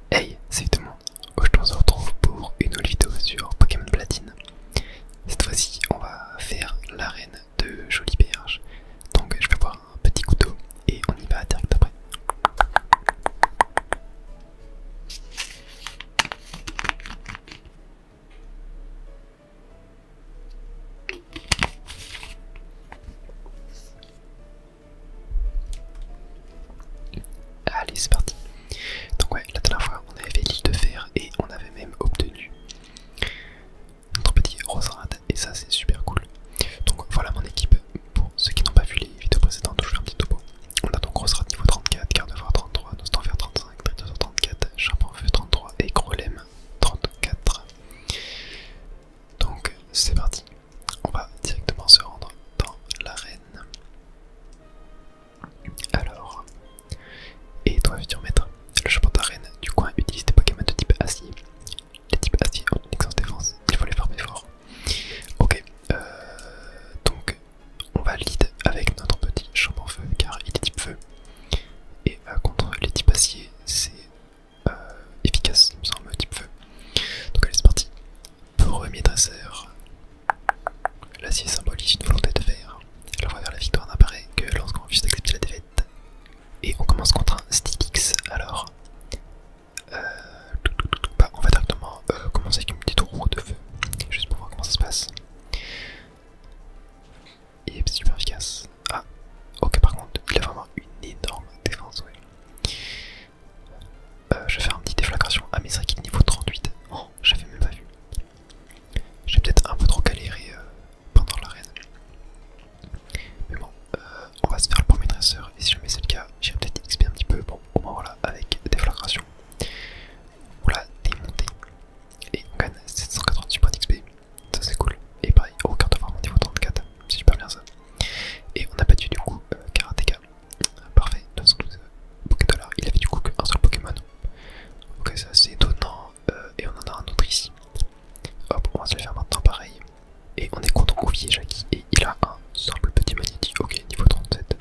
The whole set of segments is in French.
Hey, c'est tout le monde. Aujourd'hui on se retrouve pour une nouvelle vidéo sur Pokémon Platine. Cette fois-ci on va faire l'arène de Jolie Berge. Donc je vais boire un petit coup d'eau et on y va direct après. Allez, c'est parti. Donc ouais, la dernière fois on avait fait l'île de fer et on avait même obtenu notre petit Roserade et ça c'est super cool. Donc voilà mon équipe, pour ceux qui n'ont pas vu les vidéos précédentes, je fais un petit topo. On a donc Roserade niveau 34, Gardevoir 33, Nostanfer 35, Tritosaur 34, Charbonfeu 33 et Grolem 34. Donc c'est parti, on va directement se rendre dans l'arène. Alors, et toi futur maître, le champion d'arène du coin utilise des Pokémon de type acier. Les types acier ont une excellente défense, il faut les farmer fort. Ok, donc on va lead avec notre petit champion feu car il est type feu. Et contre les types acier, c'est efficace, il me semble, type feu. Donc allez, c'est parti. Premier dresseur. L'acier symbolise une volonté de faire. La voie vers la victoire n'apparaît que lorsqu'on refuse d'accepter la défaite. Et on commence contre un Stylix. Alors, on va directement commencer avec une petite roue de feu, juste pour voir comment ça se passe. Il est super efficace. Ah, ok, par contre, il a vraiment une énorme défense, ouais. Je vais faire une petite déflagration. Ah, mais c'est vrai qu'il est niveau 38. Oh, j'avais même pas vu. J'ai peut-être un peu trop galéré pendant l'arène. Mais bon, on va se faire le premier dresseur. Et si jamais c'est le cas, j'irai peut-être XP un petit peu. Bon, au moins voilà, avec déflagration. On l'a démonté. Et on gagne 788 points d'XP. Ça c'est cool. Et pareil, au Gardevoir mon niveau 34. C'est super bien ça. Et on a battu du coup Karateka. Parfait, 912 $. Il avait du coup qu'un seul Pokémon. Ok, ça c'est étonnant. Et on en a un autre ici. Hop, on va se le faire maintenant pareil. Et on est contre Ouvier Jackie. Et il a un simple petit magnétique. Ok, niveau 37.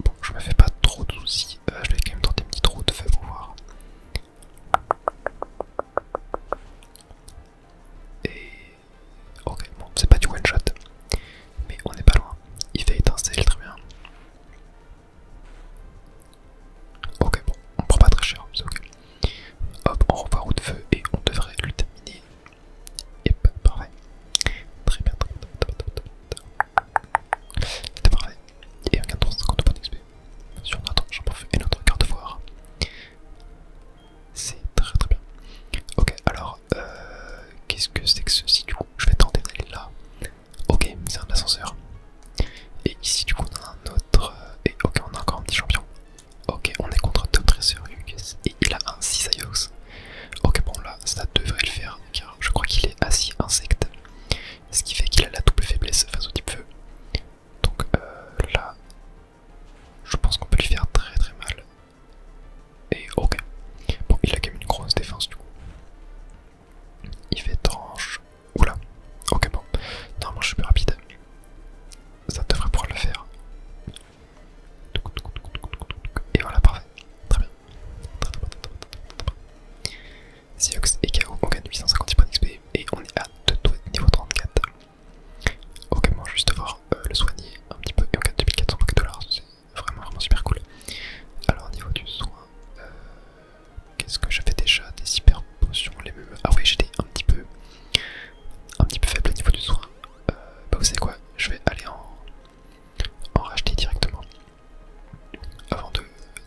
Bon, je me fais pas trop de soucis. Je vais quand même tenter une petite roue de feu pour voir. Et ok, bon, c'est pas du one shot. Mais on n'est pas loin. Il fait étincelle, très bien. Ok, bon, on prend pas très cher, c'est ok. Hop, on revoit roue de feu et on devrait le terminer. Yep, parfait. Très bien, très bien, c'était parfait. Et on gagne 350 points d'XP sur notre Charbonfeu et notre Gardevoir. C'est très très bien. Ok, alors, qu'est-ce que c'est que ceci du coup? Je vais tenter d'aller là. Ok, c'est un ascenseur. Et ici du coup on a un autre. Et ok, on a encore un petit champion. Ok, on est contre deux dresseurs Lucas. Et il a un Cisaiox. Ok, bon là, ça devrait le faire. Car je crois qu'il est assis insecte. Ce qui fait qu'il a la double faiblesse face au type feu. Donc là, je pense qu'on peut lui faire très très mal. Et ok. Bon, il a quand même une grosse défense du coup. Il fait tranche. Oula. Ok, bon. Normalement, je suis plus rapide. Ça devrait pouvoir le faire. Et voilà, parfait. Très bien. Siox et KO, on gagne 856 points d'XP et on est à 2 doigts de niveau 34. Ok, bon, juste voir le soigner un petit peu et on gagne 2400 $. C'est vraiment super cool. Alors, au niveau du soin, qu'est-ce que j'avais déjà? Des hyper potions, les mêmes. Ah, ouais, j'étais un petit peu faible au niveau du soin. Bah, vous savez quoi? Je vais aller en racheter directement avant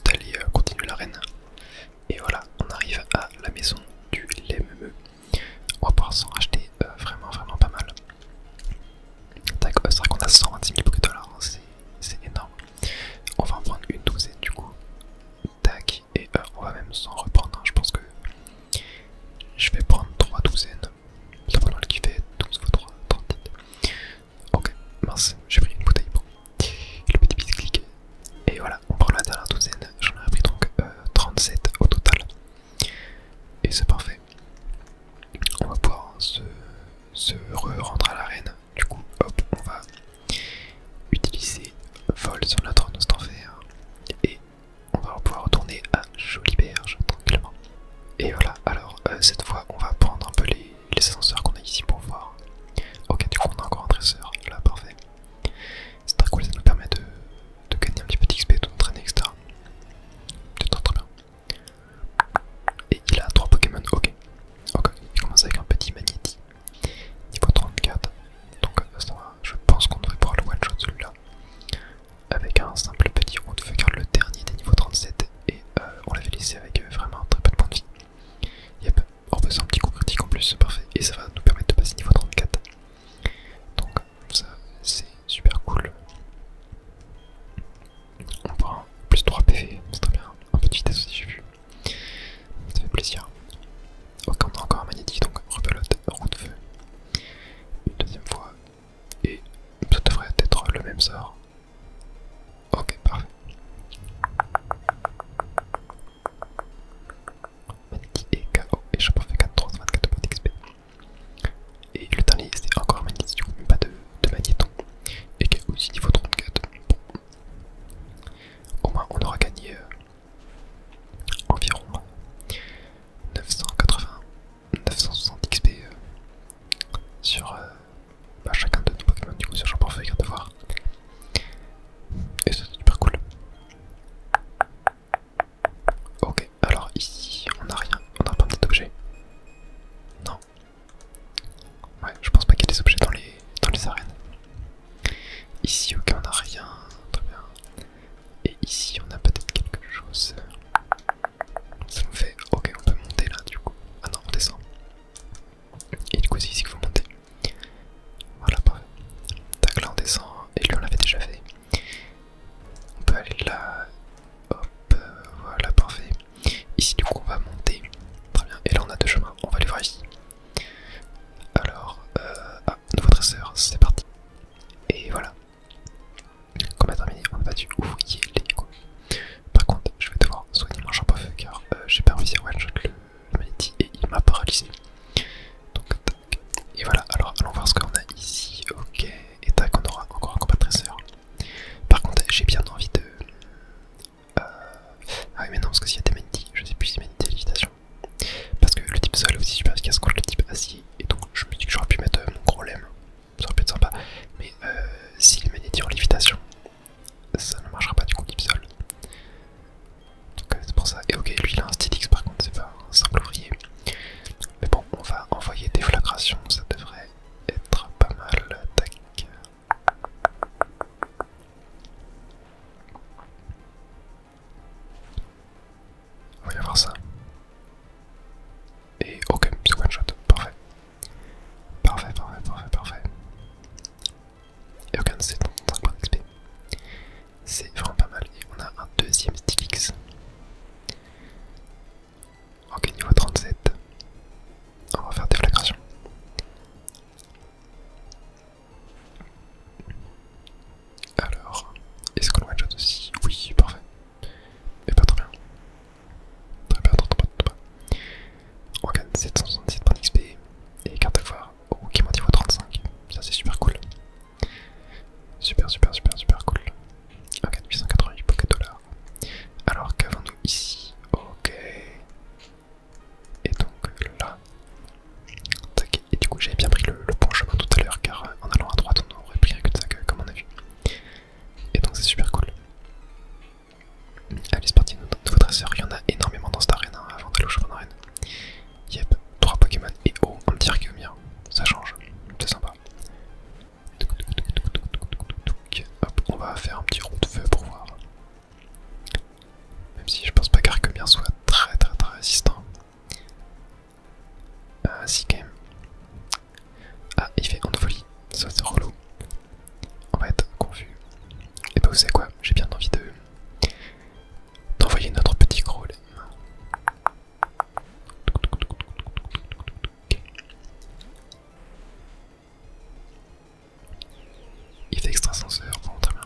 d'aller continuer l'arène. Et voilà, on arrive à la maison du LME. On va pouvoir s'en racheter vraiment pas mal. Tac, c'est vrai qu'on a 126 000 $, c'est énorme. On va en prendre une douzaine du coup. Tac, et on va même s'en reprendre. Je pense que je vais prendre 3 douzaines. Ça va dans le qui fait 12 x 3, 38. Ok, mince, j'ai pris une bouteille. Bon, le petit biscuit. Et voilà, on prend la dernière douzaine. J'en ai pris donc 37 au total. Et c'est parfait. On va pouvoir se rendre à l'arène. Du coup, hop, on va utiliser vol sur notre Nostanfer. Et on va pouvoir retourner à Jolie Berge tranquillement. ici, on a rien. On a pas un petit objet. Non. Ouais, je pense pas qu'il y ait des objets dans les arènes. Ici, ok, on a rien. Très bien. Et ici, on a peut-être quelque chose. Ça nous fait. Ok, on peut monter là du coup. Ah non, on descend. Et du coup, c'est ici qu'il faut monter. Voilà, parfait. Tac, là on descend. Et lui, on l'avait déjà fait. On peut aller là. Hop, voilà, parfait. Ici, du coup, on va monter. Très bien. Et là, on a deux chemins. On va aller voir ici. Alors, ah, nouveau dresseur, c'est parti. Et voilà. Qu'on a terminé, on a battu ouvrier les quoi. Par contre, je vais devoir soigner mon champ à feu car j'ai pas réussi à one-shot le Mighty et il m'a paralysé. Donc, tac. Et voilà, alors allons voir ce qu'on a ici. Ok, et tac, on aura encore un combat de dresseur. Par contre, j'ai bien envie de. Ah oui, mais non, parce que s'il y a des Mighty, je sais plus si Mighty est lévitation. Parce que le type sol est aussi super efficace contre le type acier. Et donc, je me dis que j'aurais pu mettre mon gros lemme. Ça aurait pu être sympa. Mais si les Mighty en lévitation, ça ne marchera pas du coup type sol. Donc c'est pour ça. Et ok, lui il a un style X par contre, c'est pas un simple ouvrier. Mais bon, on va envoyer déflagration, ça devrait être pas mal. Tac. On va y avoir ça. Et ok, c'est one shot, parfait. Parfait, parfait, parfait, parfait. Et aucun de ces 35 points d'XP. C'est vraiment pas mal. Et on a un deuxième style X. Ok, niveau 37. On va faire déflagration. Alors, est-ce qu'on le one shot aussi? Oui, parfait. Et pas très bien. Très bien, très bien. On gagne 767 points d'XP et carte à voir. Oh, qui m'a dit niveau 35. Ça c'est super cool. Super, super, super, super cool. On gagne 888 pocket dollars. Alors qu'avons-nous ici? Ok. Et donc là. Tac. Et du coup j'avais bien pris le bon chemin tout à l'heure car en allant à droite on aurait pris un cul-de-sac comme on a vu. Et donc c'est super cool. Allez c'est parti, nouveau dresseur, il y en a énormément dans cette arène hein, avant d'aller au chemin d'arène. Yep, 3 Pokémon et oh un petit Archeomir, ça change, c'est sympa. Hop, on va faire un petit roue de feu pour voir. Même si je pense pas qu'Archeomir soit très résistant. Si quand même. Ah il fait enfolie, ça c'est relou. On va être confus. Et bah vous savez quoi, j'ai bien envie d'envoyer notre petit gros lait. Il fait extrasenseur, bon très bien.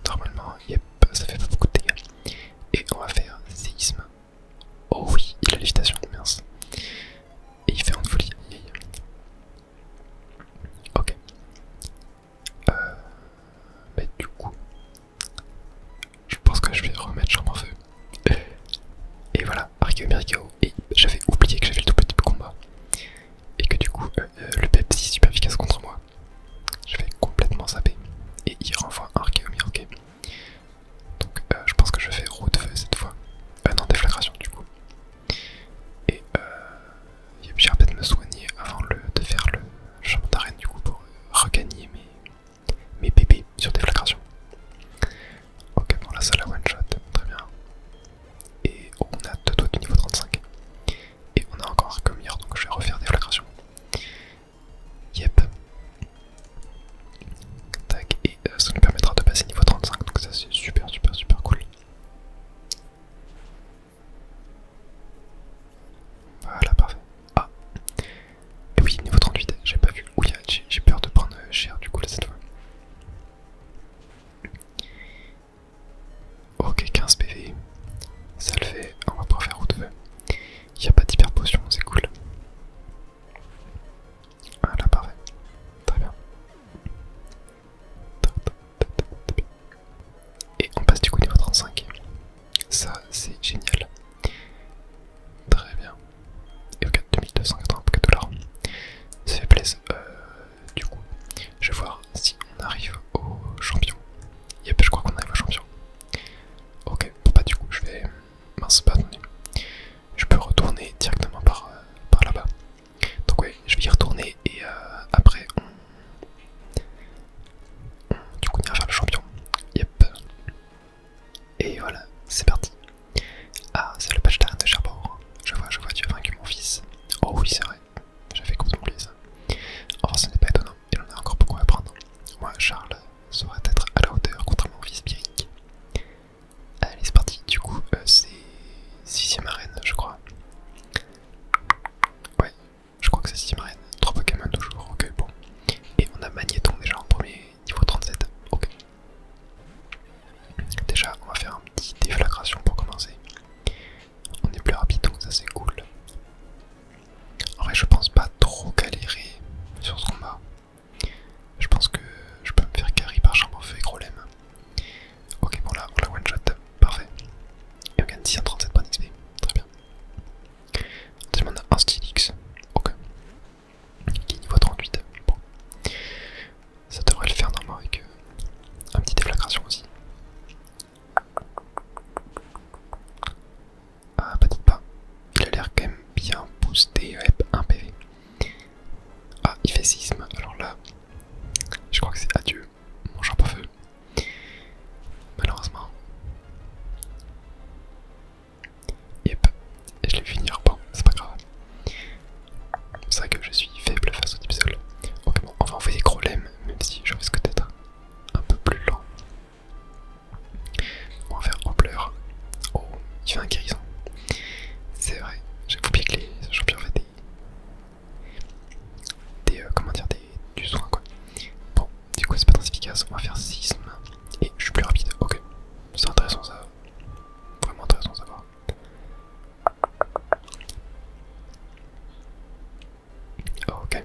Normalement, yep, ça fait pas beaucoup de dégâts. Et on va faire séisme. Oh oui, il a lévitation, mince. Et il fait en folie. Ok. Mais du coup, je pense que je vais remettre chambre en feu. Et voilà, Archeomir KO. Et j'avais oublié que j'avais le tout petit combat. Et que du coup, le Pepsi est super efficace contre moi. Je vais complètement zapper. Et il renvoie un Archeomir, ok. Donc je pense que je fais roue de feu cette fois. Non, déflagration du coup. Et j'ai peut-être me soigner avant de faire le champ d'arène du coup pour regagner mes bébés sur déflagration. Ok, bon là ça la one shot, très bien. Et oh, on a deux doigts du niveau 35. Et voilà, c'est parti. Ah, c'est le patch d'arène de Cherbourg. Je vois, tu as vaincu mon fils. Oh oui, c'est vrai. J'avais complètement oublié ça. Enfin, ce n'est pas étonnant, il en a encore beaucoup à apprendre. Moi, Charles, saurait être à la hauteur contre mon fils Pierrick. Allez, c'est parti. Du coup, c'est 6ème arène, je crois. Ouais, je crois que c'est 6ème arène. 3 Pokémon toujours, ok, bon. Et on a Magnéton déjà en premier, niveau 37. Ok. Déjà, on va faire un petit déflagration pour commencer. On est plus rapide, donc ça c'est cool. En vrai, je pense pas trop galérer sur ce combat. Je pense que je peux me faire carry par champ en feu et gros lemme. Ok, bon là, on la one shot, parfait. Et on gagne 637 points d'XP, très bien. Ensuite, on a un Stylix, ok. Qui est niveau 38, bon. Ça devrait le faire normalement avec un petit déflagration aussi. Ah, pas dites pas. Il a l'air quand même bien boosté, ouais, 1 PV. Ah, il fait sisme, alors là, je crois que c'est adieu, mon champ à feu. Malheureusement. Yep, et je l'ai vu finir, bon, c'est pas grave. C'est vrai que je suis faible face au type sol. Ok, bon, on va envoyer gros lemme, même si je risque d'être un peu plus lent. On va faire ampleur. Oh, il fait un guérison. C'est vrai, j'avoue bien que les champions fait comment dire, du soin quoi. Bon, du coup c'est pas très efficace, on va faire sisme. Et je suis plus rapide, ok. C'est intéressant ça. Vraiment intéressant à savoir. Ok.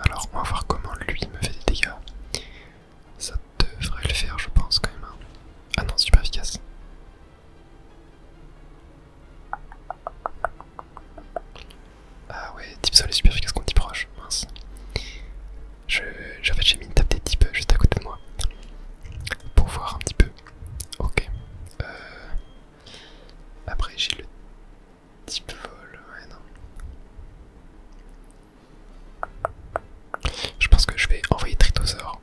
Alors on va voir comment lui me fait des dégâts. Ça devrait le faire je pense quand même. Ah non, c'est super efficace. Ah ouais, type sol est super efficace contre type roche, mince. En fait j'ai mis une table des types juste à côté de moi. Pour voir un petit peu. Ok. Après j'ai le type vol, ouais non. Je pense que je vais envoyer Tritosaur.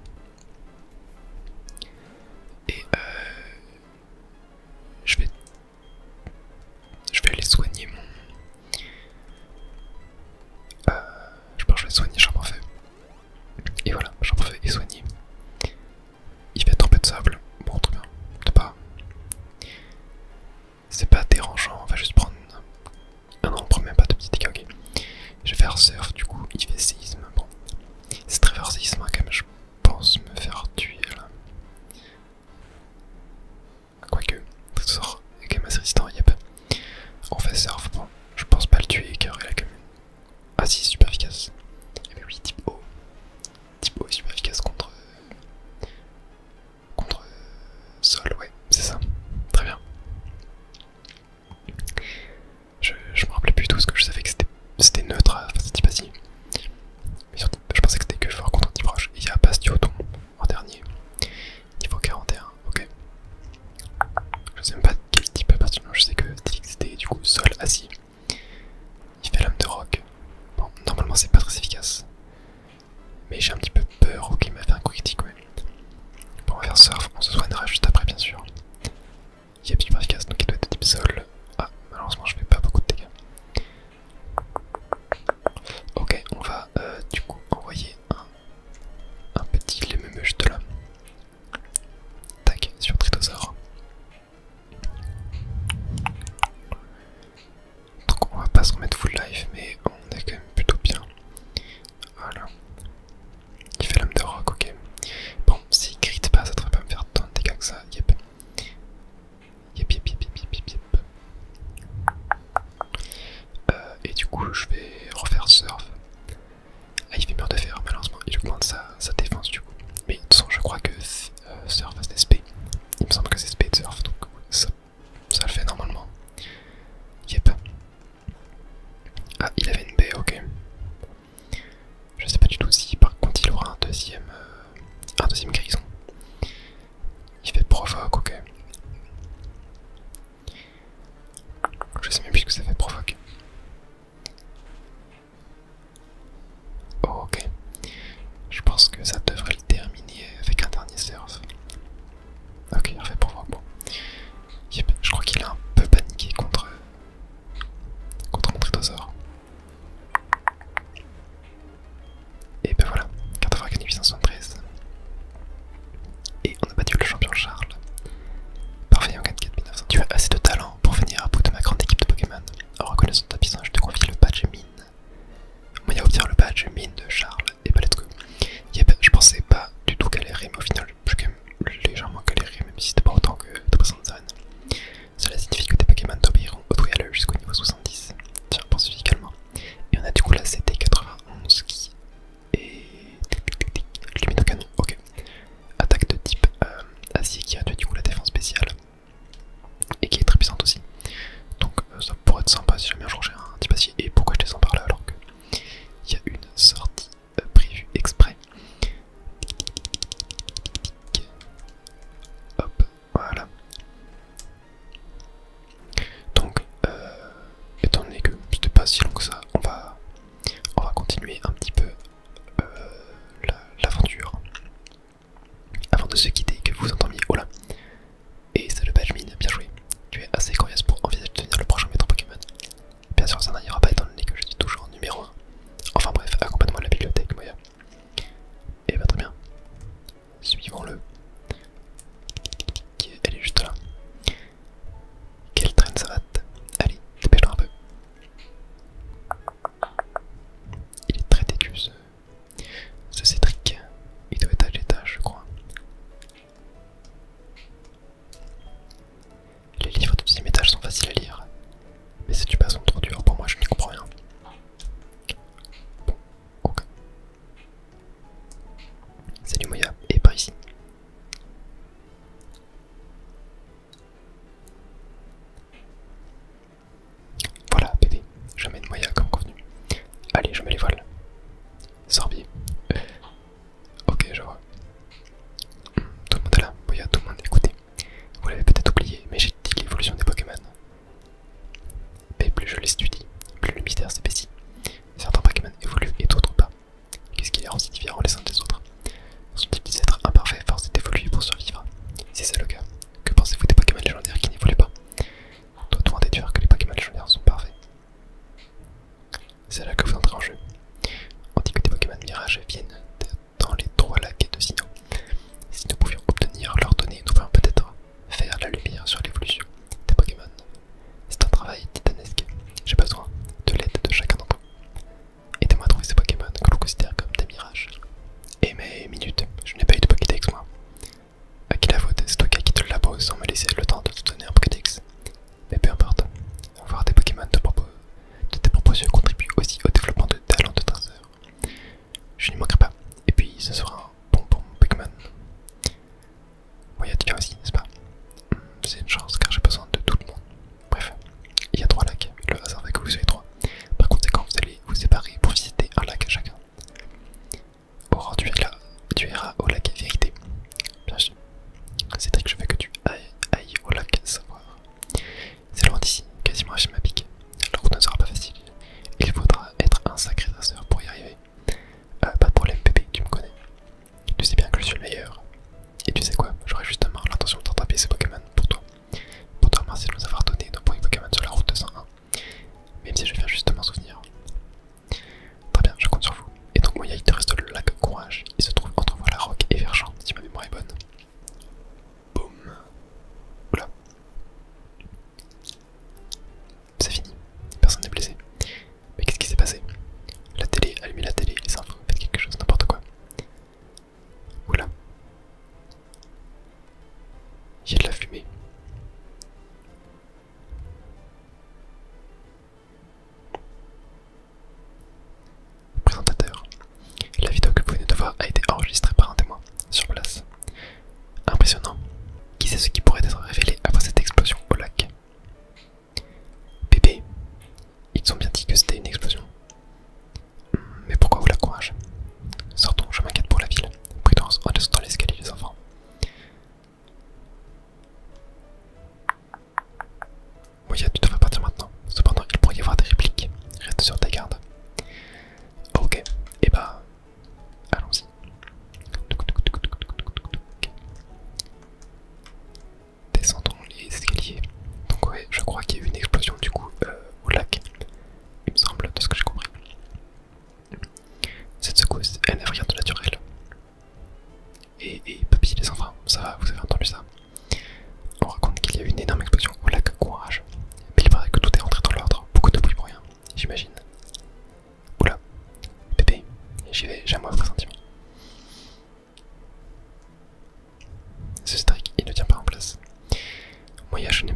Et je vais aller soigner mon... je pense que je vais soigner champ en feu. Et voilà, champ en feu est soigné. Il fait tremper de sable. Bon, très bien. C'est pas dérangeant, on va juste prendre... Ah non, on prend même pas de petits dégâts, ok. Je vais faire surf, du coup, il fait séisme. Bon, c'est très fort séisme, hein, quand même, je pense me faire tuer là. Quoique, Tritosaur est quand même assez résistant, yep. On fait surf, bon, je pense pas le tuer car il a quand même... Ah si, super efficace. Mais oui, type O. Type O est super efficace contre sol, ouais, c'est ça. Très bien. Je me rappelais plus tout ce que je savais que c'était neutre face à type assis. Mais surtout, je pensais que c'était que fort contre type roche. Et il y a Bastioton en dernier. Niveau 41, ok. Je sais même pas quel type Bastioton, je sais que c'était du coup sol assis. Il fait lame de roc. Bon, normalement c'est pas très efficace. Mais j'ai un petit peu peur, ok, il m'a fait un coup critique, ouais. Bon, on va faire surf, on se soignera juste après, bien sûr. Il est super efficace, donc il doit être de type sol. Ah, malheureusement, je fais pas beaucoup de dégâts. Ok, on va du coup envoyer un petit lemme juste là. Tac, sur Tritosaur. Donc on va pas se remettre full life, mais on est quand même plutôt bien. Voilà. Il fait l'âme de roc, ok. Bon, s'il crit pas, ça devrait pas me faire tant de dégâts que ça. Yep. Yep, yep, yep, yep, yep, yep. Et du coup, je vais refaire surf. Ah, il fait mur de fer, malheureusement. Il augmente sa défense du coup. Mais de toute façon, je crois que surf c'est SP. Il me semble que c'est SP de surf, donc ça le fait normalement. Yep. Ah, il avait une baie, ok. Je sais pas du tout si par contre il aura un deuxième grison. Il fait provoque, ok. Je sais même plus ce que ça fait provoque. Oh, ok. Je pense que ça devrait le terminer avec un dernier surf. Ok, il refait provoque. arène. Cela signifie que tes Pokémon t'obéiront au duel jusqu'au niveau 70. Tiens, poursuis également. Et on a du coup la CT91 qui est... Luminocanon, ok. Attaque de type acier qui réduit du coup la défense spéciale. Et qui est très puissante aussi. Donc ça pourrait être sympa si jamais un jour j'ai un type acier. Et pourquoi je descends par là alors que il y a une sortie prévue exprès. Hop, voilà. Donc, étant donné que c'était pas si long que ça, on va continuer un petit peu l'aventure. Avant de se quitter, que vous entendiez, oh là. Et c'est le badge mine, bien joué. Tu es assez coriace pour envisager de devenir le prochain maître Pokémon. Bien sûr, ça n'arrivera pas étant donné que je suis toujours en numéro 1. Enfin bref, accompagne-moi à la bibliothèque, Moya. Et bah très bien. Suivons-le. Elle est juste là. Quelle traîne ça va? Allez, dépêche-toi un peu. Il est très têtu ce Cédric. Il doit être à l'étage, je crois. Les livres du deuxième étage sont faciles à lire. Mais si tu passes sont trop durs pour moi, je n'y comprends rien. Bon, ok. Salut Moya, et par ici. Voilà bébé, je mène Moya comme convenu. Allez, je mets les voiles. Sorbier. Ok, je vois. Tout le monde est là, Moya, tout le monde écoutez. Vous l'avez peut-être oublié, mais j'ai dit l'évolution des Pokémon. Mais plus je l'étudie, plus le mystère s'épaissit. Certains Pokémon évoluent et d'autres pas. Qu'est-ce qui les rend si différents les uns des autres? Sont-ils des êtres imparfaits forcés d'évoluer pour survivre? Si c'est le cas, que pensez-vous des Pokémon légendaires qui n'évoluent pas? Doit-on en déduire que les Pokémon légendaires sont parfaits? C'est là que vous entrez en jeu. On dit que des Pokémon Mirage viennent dans les 3 lacs de Sinnoh. Si nous pouvions obtenir leurs données, nous pourrions peut-être faire la lumière sur l'évolution des Pokémon. C'est un travail titanesque. J'ai besoin de l'aide de chacun d'entre vous. Aidez-moi à trouver ces Pokémon que l'on considère comme des mirages. Et mais minute, je n'ai pas eu de Pokédex moi. À qui la faute? C'est toi qui quitte le labo sans me laisser le temps de te donner un Pokédex. Mais peu importe, avoir des Pokémon de tes propres yeux contribue aussi au développement de talents de traceur. Je n'y manquerai pas. Et puis ce sera un bon pour mon Pokémon. Oui, tu viens aussi, n'est-ce pas? C'est une chance car j'ai besoin de tout le monde. Bref, il y a 3 lacs. Le hasard fait que vous soyez 3. Par conséquent, vous allez vous séparer pour visiter un lac chacun. Aurore, tu iras au lac Vérité. Bien sûr. Cédric, je veux que tu ailles au lac Savoir. C'est loin d'ici, quasiment à chez ma pique. La route ne sera pas facile. Il faudra être un sacré traceur pour y arriver. Pas de problème, bébé, tu me connais. Tu sais bien que je suis le meilleur. Et tu sais quoi, j'aurais justement l'intention de t'attraper ces Pokémon pour toi. Pour te remercier de nous avoir donné nos premiers Pokémon sur la route 201. Même si je viens juste de m'en souvenir. Très bien, je compte sur vous. Et donc, Moya, il te reste le lac Courage. Il se trouve entre Voilà-Rock et Verchamp, si ma mémoire est bonne. Boum. Oula. C'est fini. Personne n'est blessé. Mais qu'est-ce qui s'est passé? La télé, allumez la télé, les infos, faites quelque chose, n'importe quoi. Oula. Il y a de la fumée. Présentateur. La vidéo que vous venez de voir a été enregistrée par un témoin, sur place. Impressionnant. Qui sait ce qui pourrait être révélé après cette explosion au lac? Bébé, ils ont bien dit que c'était une explosion. Mais pourquoi vous la courage? Sortons, je m'inquiète pour la ville. Prudence, en descendant l'escalier les enfants. Moya, tu devrais partir maintenant. Cependant, il pourrait y avoir des répliques. Reste sur tes gardes. Ok, et bah, allons-y. moyen